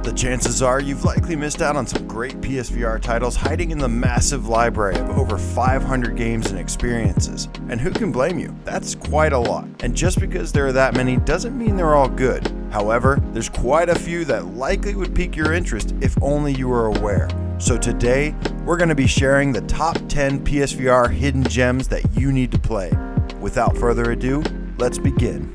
The chances are you've likely missed out on some great PSVR titles hiding in the massive library of over 500 games and experiences. And who can blame you? That's quite a lot. And just because there are that many doesn't mean they're all good. However, there's quite a few that likely would pique your interest if only you were aware. So today, we're going to be sharing the top 10 PSVR hidden gems that you need to play. Without further ado, let's begin.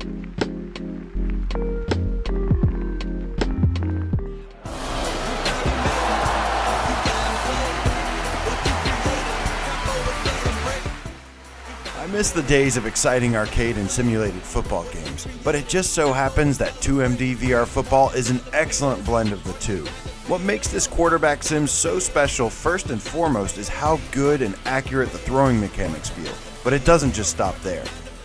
I miss the days of exciting arcade and simulated football games, but it just so happens that 2MD VR Football is an excellent blend of the two. What makes this quarterback sim so special first and foremost is how good and accurate the throwing mechanics feel, but it doesn't just stop there.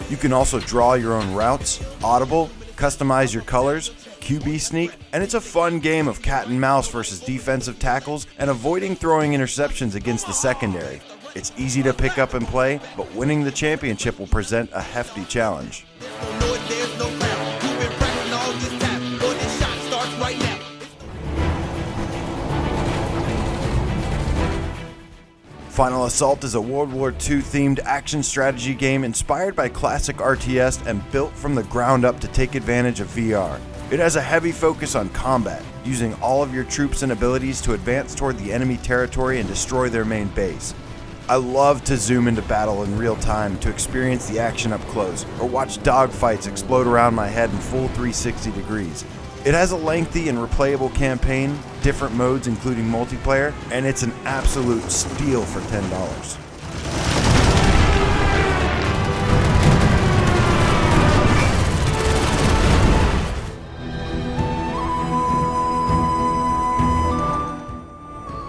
You can also draw your own routes, audible, customize your colors, QB sneak, and it's a fun game of cat and mouse versus defensive tackles and avoiding throwing interceptions against the secondary. It's easy to pick up and play, but winning the championship will present a hefty challenge. Final Assault is a World War II themed action strategy game inspired by classic RTS and built from the ground up to take advantage of VR. It has a heavy focus on combat, using all of your troops and abilities to advance toward the enemy territory and destroy their main base. I love to zoom into battle in real time to experience the action up close, or watch dogfights explode around my head in full 360 degrees. It has a lengthy and replayable campaign, different modes including multiplayer, and it's an absolute steal for $10.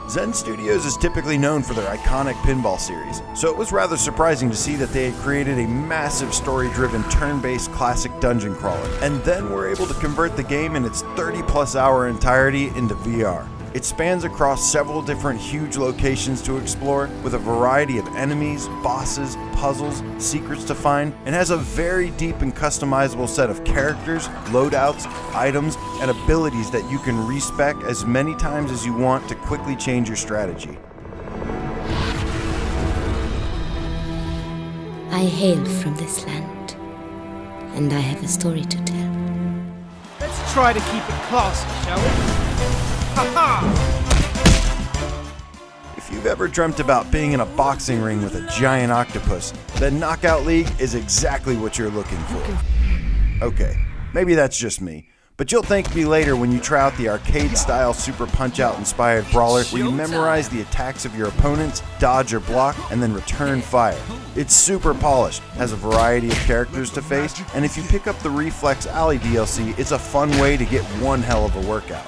Zen Studios is typically known for their iconic pinball series, so it was rather surprising to see that they had created a massive story-driven turn-based classic dungeon crawler, and then were able to convert the game in its 30-plus hour entirety into VR. It spans across several different huge locations to explore, with a variety of enemies, bosses, puzzles, secrets to find, and has a very deep and customizable set of characters, loadouts, items, and abilities that you can respec as many times as you want to quickly change your strategy. I hail from this land, and I have a story to tell. Let's try to keep it classy, shall we? If you've ever dreamt about being in a boxing ring with a giant octopus, then Knockout League is exactly what you're looking for. Okay, maybe that's just me, but you'll thank me later when you try out the arcade-style Super Punch-Out inspired brawler where you memorize the attacks of your opponents, dodge or block, and then return fire. It's super polished, has a variety of characters to face, and if you pick up the Reflex Alley DLC, it's a fun way to get one hell of a workout.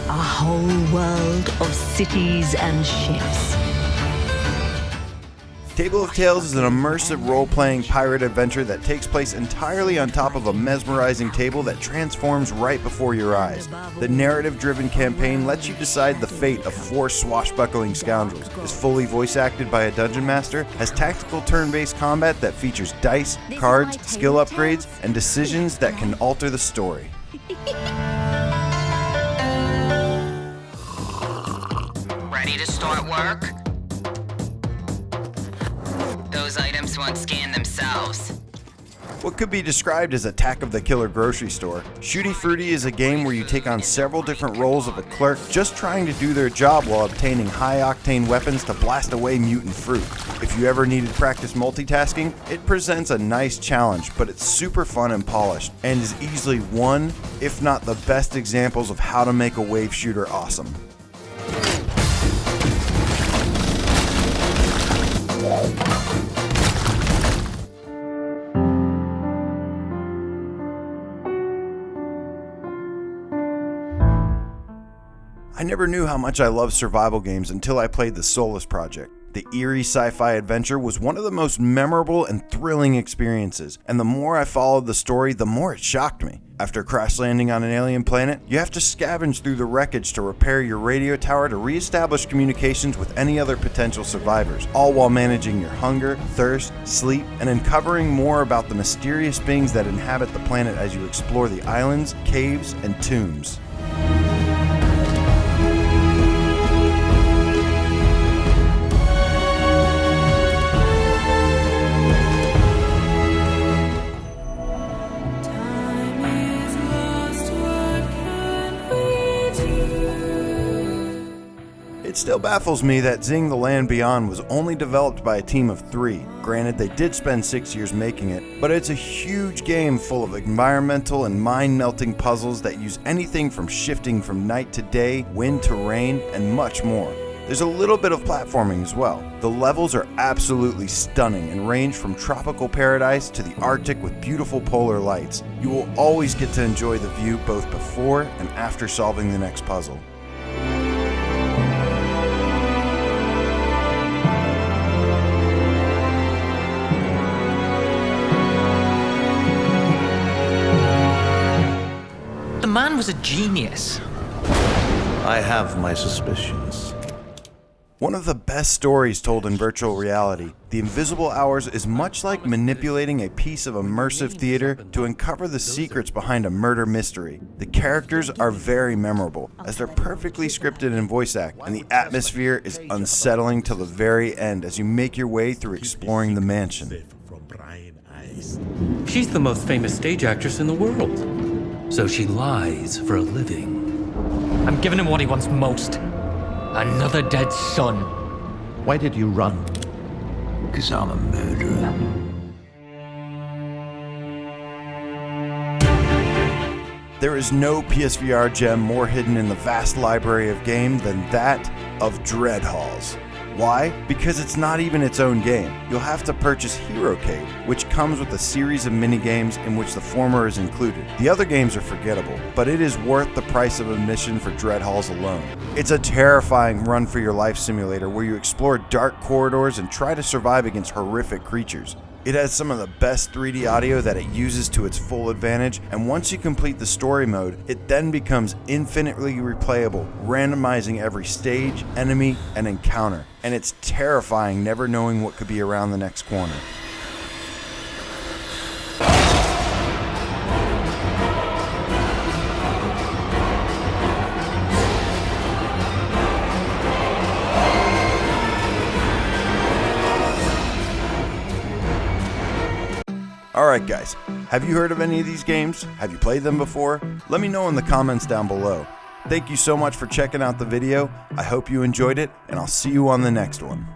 A whole world of cities and ships. Table of Tales is an immersive role-playing pirate adventure that takes place entirely on top of a mesmerizing table that transforms right before your eyes. The narrative-driven campaign lets you decide the fate of 4 swashbuckling scoundrels, is fully voice-acted by a dungeon master, has tactical turn-based combat that features dice, cards, skill upgrades, and decisions that can alter the story. Ready to start work? Those items won't scan themselves. What could be described as Attack of the Killer Grocery Store, Shooty Fruity is a game where you take on several different roles of a clerk just trying to do their job while obtaining high-octane weapons to blast away mutant fruit. If you ever needed practice multitasking, it presents a nice challenge, but it's super fun and polished, and is easily one, if not the best examples of how to make a wave shooter awesome. I never knew how much I loved survival games until I played the Solus Project. The eerie sci-fi adventure was one of the most memorable and thrilling experiences, and the more I followed the story, the more it shocked me. After crash landing on an alien planet, you have to scavenge through the wreckage to repair your radio tower to re-establish communications with any other potential survivors, all while managing your hunger, thirst, sleep, and uncovering more about the mysterious beings that inhabit the planet as you explore the islands, caves, and tombs. It still baffles me that Xing The Land Beyond was only developed by a team of 3. Granted, they did spend 6 years making it, but it's a huge game full of environmental and mind-melting puzzles that use anything from shifting from night to day, wind to rain, and much more. There's a little bit of platforming as well. The levels are absolutely stunning and range from tropical paradise to the Arctic with beautiful polar lights. You will always get to enjoy the view both before and after solving the next puzzle. The man was a genius. I have my suspicions. One of the best stories told in virtual reality, The Invisible Hours is much like manipulating a piece of immersive theater to uncover the secrets behind a murder mystery. The characters are very memorable, as they're perfectly scripted and voice acted, and the atmosphere is unsettling till the very end as you make your way through exploring the mansion. She's the most famous stage actress in the world, so she lies for a living. I'm giving him what he wants most. Another dead son. Why did you run? Because I'm a murderer. There is no PSVR gem more hidden in the vast library of game than that of DREADHALLS. Why? Because it's not even its own game. You'll have to purchase Herocade, which comes with a series of minigames in which the former is included. The other games are forgettable, but it is worth the price of admission for DREADHALLS alone. It's a terrifying run-for-your-life simulator where you explore dark corridors and try to survive against horrific creatures. It has some of the best 3D audio that it uses to its full advantage, and once you complete the story mode, it then becomes infinitely replayable, randomizing every stage, enemy, and encounter. And it's terrifying never knowing what could be around the next corner. Alright guys, have you heard of any of these games? Have you played them before? Let me know in the comments down below. Thank you so much for checking out the video. I hope you enjoyed it, and I'll see you on the next one.